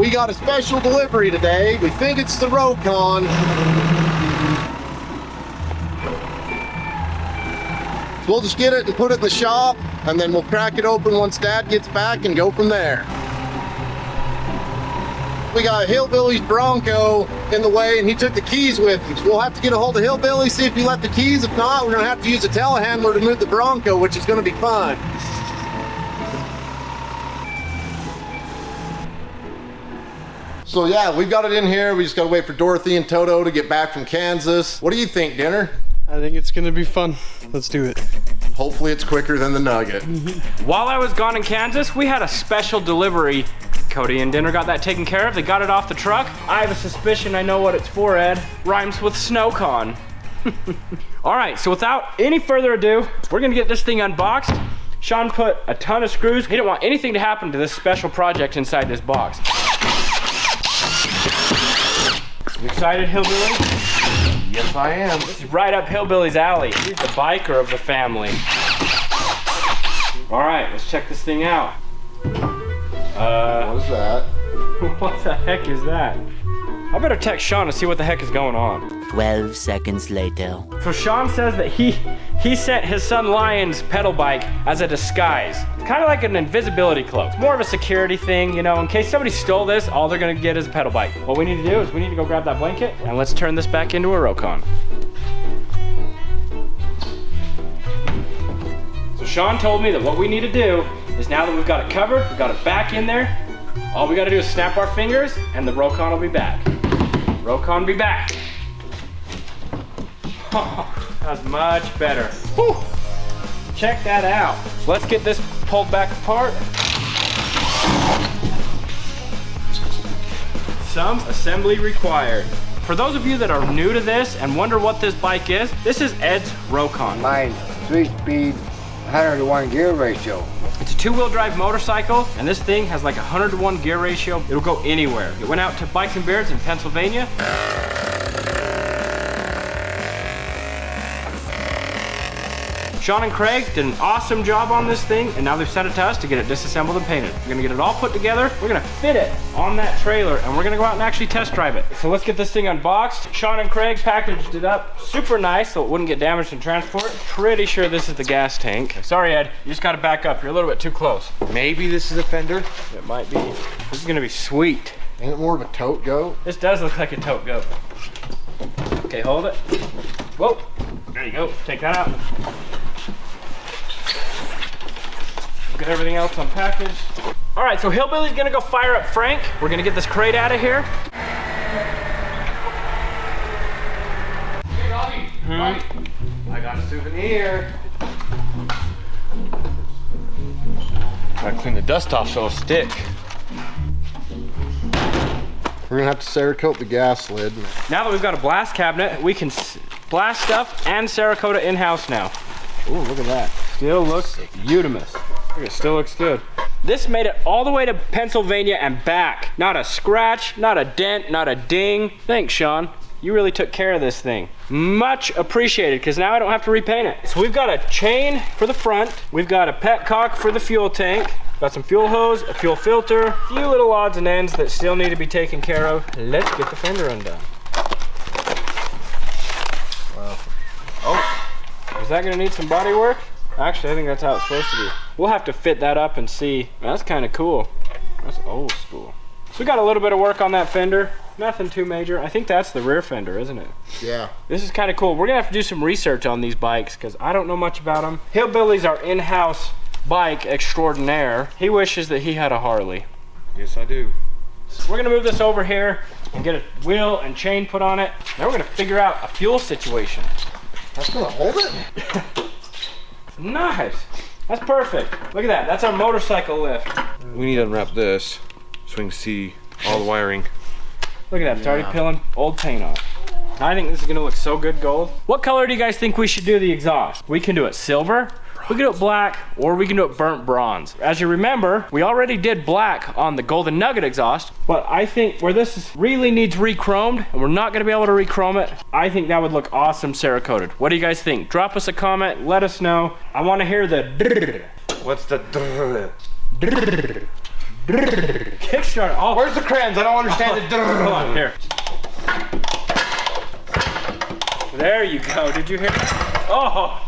We got a special delivery today. We think it's the Rokon. We'll just get it and put it in the shop, and then we'll crack it open once Dad gets back and go from there. We got Hillbilly's Bronco in the way, and he took the keys with him. So we'll have to get a hold of Hillbilly, see if he left the keys. If not, we're gonna have to use a telehandler to move the Bronco, which is gonna be fun. So yeah, we've got it in here. We just gotta wait for Dorothy and Toto to get back from Kansas. What do you think, Dinner? I think it's gonna be fun. Let's do it. Hopefully it's quicker than the Nugget. While I was gone in Kansas, we had a special delivery. Cody and Dinner got that taken care of. They got it off the truck. I have a suspicion I know what it's for, Ed. Rhymes with SnowCon. All right, so without any further ado, we're gonna get this thing unboxed. Sean put a ton of screws. He didn't want anything to happen to this special project inside this box. You excited, Hillbilly? Yes, I am. This is right up Hillbilly's alley. He's the biker of the family. All right, let's check this thing out. What is that? What the heck is that? I better text Sean to see what the heck is going on. 12 seconds later. So Sean says that he sent his son Lion's pedal bike as a disguise. It's kind of like an invisibility cloak. It's more of a security thing, you know, in case somebody stole this, all they're gonna get is a pedal bike. What we need to do is we need to go grab that blanket and let's turn this back into a Rokon. So Sean told me that what we need to do is now that we've got it covered, we've got it back in there, all we gotta do is snap our fingers and the Rokon will be back. Rokon be back. Oh, that's much better. Whew. Check that out. So let's get this pulled back apart. Some assembly required. For those of you that are new to this and wonder what this bike is, this is Ed's Rokon. Mine's 3-speed, 100-to-1 gear ratio. It's a 2-wheel drive motorcycle, and this thing has like a 100-to-1 gear ratio. It'll go anywhere. It went out to Bikes and Beards in Pennsylvania. Sean and Craig did an awesome job on this thing, and now they've sent it to us to get it disassembled and painted. We're gonna get it all put together. We're gonna fit it on that trailer, and we're gonna go out and actually test drive it. So let's get this thing unboxed. Sean and Craig packaged it up super nice so it wouldn't get damaged in transport. Pretty sure this is the gas tank. Sorry, Ed, you just gotta back up. You're a little bit too close. Maybe this is a fender. It might be. This is gonna be sweet. Ain't it more of a tote goat? This does look like a tote goat. Okay, hold it. Whoa, there you go. Take that out. Get everything else unpackaged. All right, so Hillbilly's gonna go fire up Frank. We're gonna get this crate out of here. Hey, Robby. I got a souvenir. Gotta clean the dust off so it'll stick. We're gonna have to Cerakote the gas lid. Now that we've got a blast cabinet, we can blast stuff and Cerakote it in-house now. Ooh, look at that. Still looks beautimous. It still looks good. This made it all the way to Pennsylvania and back. Not a scratch, not a dent, not a ding. Thanks, Sean. You really took care of this thing. Much appreciated, because now I don't have to repaint it. So we've got a chain for the front. We've got a petcock for the fuel tank. Got some fuel hose, a fuel filter, a few little odds and ends that still need to be taken care of. Let's get the fender undone. Wow. Oh, is that gonna need some body work? Actually, I think that's how it's supposed to be. We'll have to fit that up and see. That's kind of cool. That's old school. So we got a little bit of work on that fender. Nothing too major. I think that's the rear fender, isn't it? Yeah. This is kind of cool. We're gonna have to do some research on these bikes because I don't know much about them. Hillbilly's our in-house bike extraordinaire. He wishes that he had a Harley. Yes, I do. So we're gonna move this over here and get a wheel and chain put on it. Now we're gonna figure out a fuel situation. That's gonna hold it? Nice. That's perfect. Look at that. That's our motorcycle lift. We need to unwrap this so we can see all the wiring. Look at that. It's already peeling old paint off. I think this is gonna look so good gold. What color do you guys think we should do the exhaust? We can do it silver, we can do it black, or we can do it burnt bronze. As you remember, we already did black on the Golden Nugget exhaust, but I think where really needs re-chromed, and we're not gonna be able to re-chrome it, I think that would look awesome Cerakoted. What do you guys think? Drop us a comment, let us know. I wanna hear the drrrr. What's the drrrr? Kickstarter. Oh, Where's the crayons? I don't understand it. hold on, here. There you go. Did you hear that? Oh.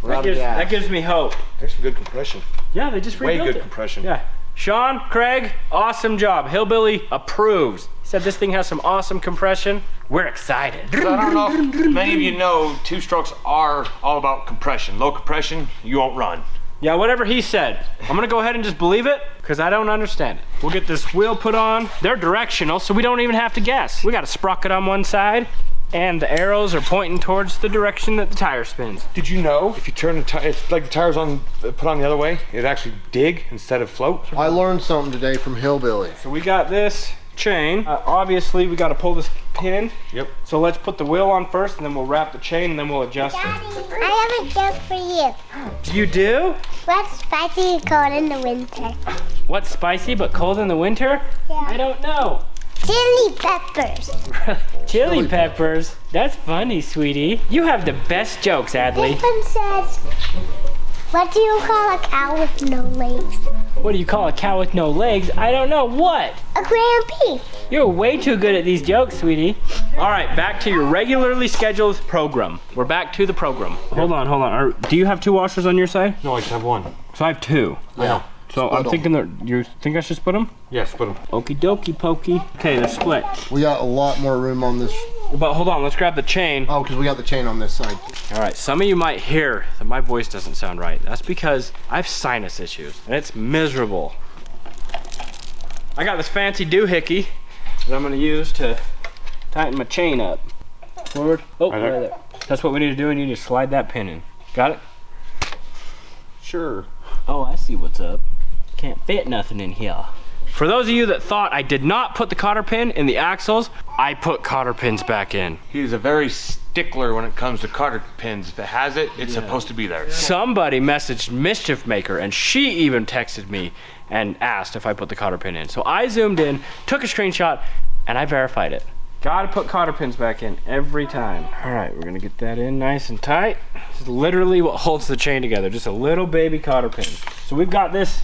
That gives me hope. There's some good compression. Yeah, they just rebuilt Way good it. compression. Yeah. Sean, Craig, awesome job. Hillbilly approves. He said this thing has some awesome compression. We're excited. So I don't know if many of you know, two-strokes are all about compression. Low compression, you won't run. Yeah, whatever he said. I'm gonna go ahead and just believe it, because I don't understand it. We'll get this wheel put on. They're directional, so we don't even have to guess. We got a sprocket on one side, and the arrows are pointing towards the direction that the tire spins. Did you know if you turn the tire, it's like the tire's on, put on the other way, it actually dig instead of float? I learned something today from Hillbilly. So we got this chain. Obviously, we got to pull this pin. Yep. So let's put the wheel on first, and then we'll wrap the chain, and then we'll adjust it. I have a joke for you. You do? What's spicy and cold in the winter? What's spicy but cold in the winter? Yeah. I don't know. Chili peppers. Chili peppers. That's funny, sweetie. You have the best jokes, Adley. This one says, what do you call a cow with no legs? What do you call a cow with no legs? I don't know. What? A Grand Prix. You're way too good at these jokes, sweetie. All right, back to your regularly scheduled program. We're back to the program. Hold on. Do you have two washers on your side? No, I just have one. So I have two. Yeah. So I'm thinking that, you think I should split them? Yes, put them. Okie dokie pokey. Okay, they're split. We got a lot more room on this. But hold on, let's grab the chain. Oh, because we got the chain on this side. All right, some of you might hear that my voice doesn't sound right. That's because I have sinus issues, and it's miserable. I got this fancy doohickey that I'm gonna use to tighten my chain up. Forward. Oh, right there. That's what we need to do, and you need to slide that pin in. Got it? Sure. Oh, I see what's up. Can't fit nothing in here. For those of you that thought I did not put the cotter pin in the axles, I put cotter pins back in. He's a very stickler when it comes to cotter pins. If it has it, it's supposed to be there. Somebody messaged Mischief Maker, and she even texted me and asked if I put the cotter pin in. So I zoomed in, took a screenshot, and I verified it. Gotta put cotter pins back in every time. All right, we're gonna get that in nice and tight. This is literally what holds the chain together, just a little baby cotter pin. So we've got this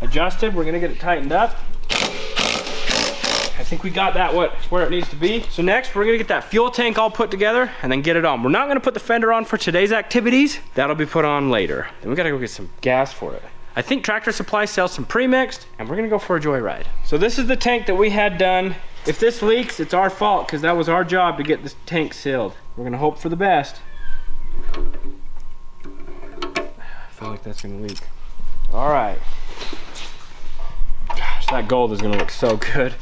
adjusted. We're gonna get it tightened up. I think we got that where it needs to be. So next, we're gonna get that fuel tank all put together and then get it on. We're not gonna put the fender on for today's activities. That'll be put on later. Then we gotta go get some gas for it. I think Tractor Supply sells some pre-mixed, and we're gonna go for a joyride. So this is the tank that we had done. If this leaks, it's our fault, because that was our job to get this tank sealed. We're gonna hope for the best. I feel like that's gonna leak. All right. Gosh, that gold is gonna look so good.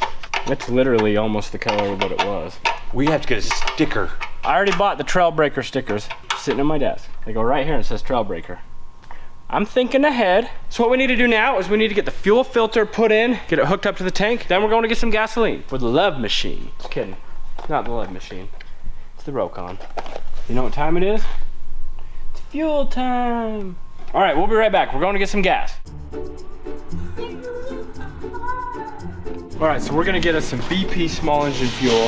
It's literally almost the color of what it was. We have to get a sticker. I already bought the Trailbreaker stickers sitting on my desk. They go right here and it says Trailbreaker. I'm thinking ahead. So what we need to do now is we need to get the fuel filter put in, get it hooked up to the tank, then we're going to get some gasoline for the love machine. Just kidding. It's not the love machine. It's the Rokon. You know what time it is? It's fuel time. All right, we'll be right back. We're going to get some gas. All right, so we're gonna get us some BP small engine fuel.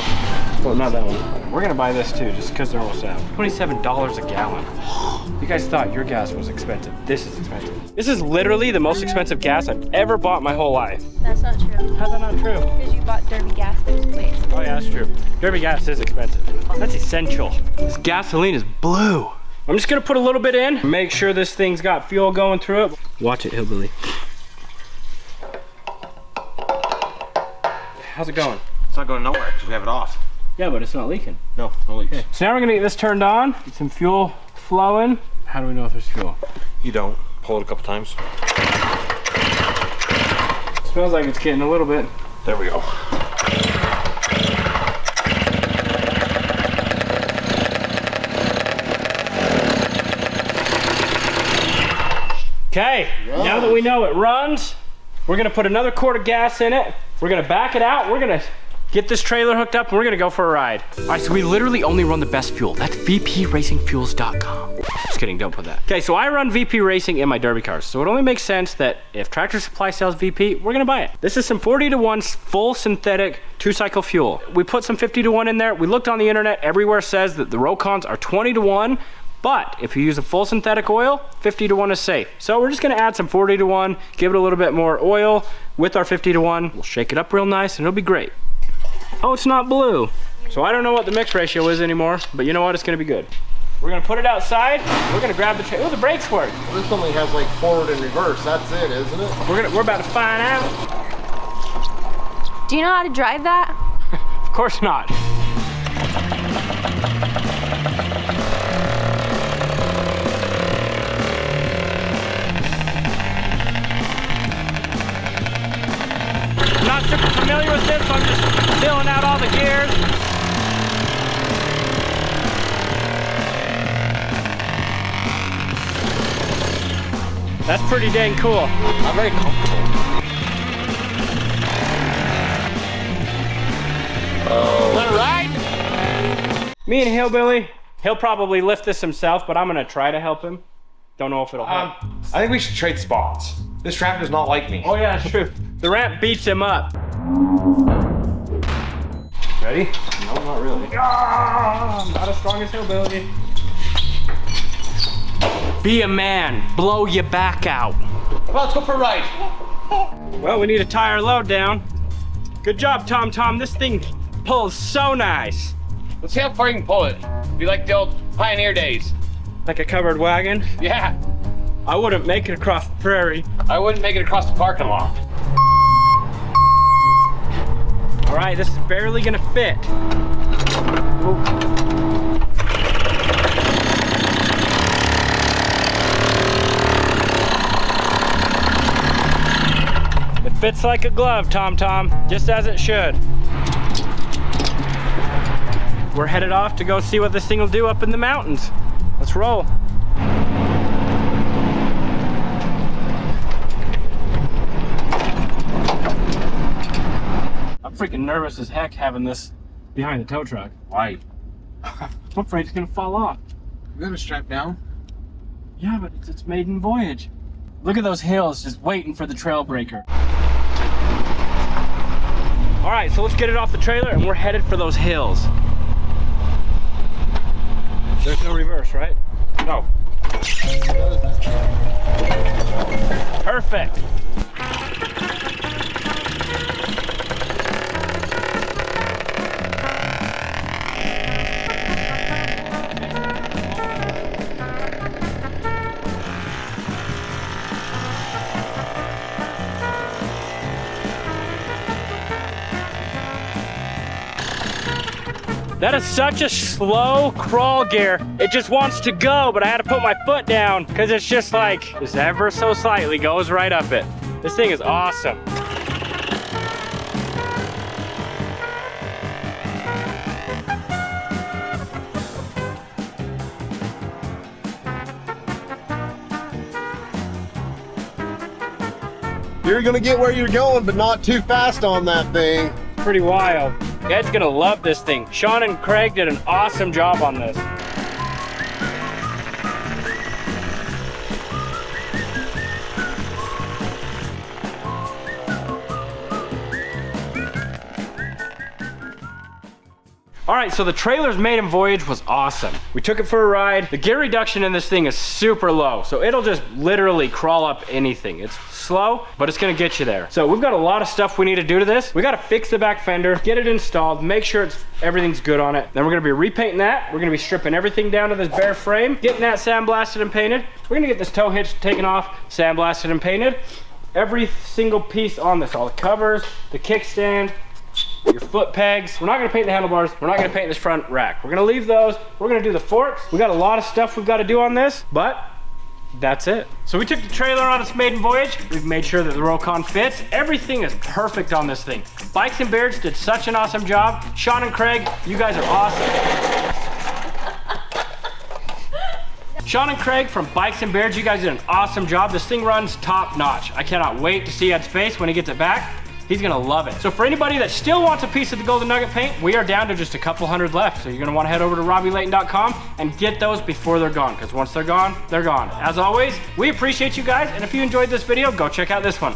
Well, not that one. We're gonna buy this too, just because they're almost out. $27 a gallon. You guys thought your gas was expensive. This is expensive. This is literally the most expensive gas I've ever bought in my whole life. That's not true. How's that not true? Because you bought Derby gas that was placed. Oh yeah, that's true. Derby gas is expensive. That's essential. This gasoline is blue. I'm just gonna put a little bit in, make sure this thing's got fuel going through it. Watch it, Hillbilly. How's it going? It's not going nowhere because we have it off. Yeah, but it's not leaking. No leaks. Okay. So now we're gonna get this turned on, get some fuel flowing. How do we know if there's fuel? You don't. Pull it a couple times. Smells like it's getting a little bit. There we go. Okay, now that we know it runs, we're gonna put another quart of gas in it. We're gonna back it out. We're gonna get this trailer hooked up and we're gonna go for a ride. All right, so we literally only run the best fuel. That's vpracingfuels.com. Just kidding, don't put that. Okay, so I run VP Racing in my Derby cars. So it only makes sense that if Tractor Supply sells VP, we're gonna buy it. This is some 40-to-1 full synthetic 2-cycle fuel. We put some 50-to-1 in there. We looked on the internet, everywhere says that the Rokons are 20-to-1, But if you use a full synthetic oil, 50-to-1 is safe. So we're just gonna add some 40-to-1, give it a little bit more oil with our 50-to-1. We'll shake it up real nice and it'll be great. Oh, it's not blue. So I don't know what the mix ratio is anymore, but you know what, it's gonna be good. We're gonna put it outside. We're gonna grab the tray. Oh, the brakes work. This only has like forward and reverse. That's it, isn't it? We're about to find out. Do you know how to drive that? Of course not. I'm not super familiar with this, so I'm just filling out all the gears. That's pretty dang cool. I'm very comfortable. Oh. Is that right? Me and Hillbilly, he'll probably lift this himself, but I'm gonna try to help him. Don't know if it'll help. I think we should trade spots. This ramp does not like me. Oh yeah, that's true. The ramp beats him up. Ready? No, not really. Ah, I'm not as strong as Hillbilly. Be a man, blow your back out. Well, let's go for a ride. Well, we need to tie our load down. Good job, Tom Tom. This thing pulls so nice. Let's see how far you can pull it. Be like the old pioneer days. Like a covered wagon. Yeah. I wouldn't make it across the prairie. I wouldn't make it across the parking lot. All right, this is barely gonna fit. Ooh. It fits like a glove, Tom Tom, just as it should. We're headed off to go see what this thing will do up in the mountains. Let's roll. I'm freaking nervous as heck having this behind the tow truck. Why? I'm afraid it's gonna fall off. You got it strapped down? Yeah, but it's maiden voyage. Look at those hills just waiting for the trail breaker. All right, so let's get it off the trailer and we're headed for those hills. There's no reverse, right? No. Perfect. That is such a slow crawl gear. It just wants to go, but I had to put my foot down because it's just like, just ever so slightly goes right up it. This thing is awesome. You're gonna get where you're going, but not too fast on that thing. Pretty wild. Ed's gonna love this thing. Sean and Craig did an awesome job on this. All right, so the trailer's maiden voyage was awesome. We took it for a ride. The gear reduction in this thing is super low, so it'll just literally crawl up anything. It's slow, but it's gonna get you there. So we've got a lot of stuff we need to do to this. We gotta fix the back fender, get it installed, make sure everything's good on it. Then we're gonna be repainting that. We're gonna be stripping everything down to this bare frame, getting that sandblasted and painted. We're gonna get this tow hitch taken off, sandblasted and painted. Every single piece on this, all the covers, the kickstand, your foot pegs. We're not gonna paint the handlebars. We're not gonna paint this front rack. We're gonna leave those. We're gonna do the forks. We got a lot of stuff we've got to do on this, but that's it. So we took the trailer on its maiden voyage. We've made sure that the Rokon fits. Everything is perfect on this thing. Bikes and Beards did such an awesome job. Sean and Craig, you guys are awesome. Sean and Craig from Bikes and Beards, you guys did an awesome job. This thing runs top notch. I cannot wait to see Ed's face when he gets it back. He's gonna love it. So for anybody that still wants a piece of the Golden Nugget paint, we are down to just a couple hundred left. So you're gonna wanna head over to RobbyLayton.com and get those before they're gone, because once they're gone, they're gone. As always, we appreciate you guys, and if you enjoyed this video, go check out this one.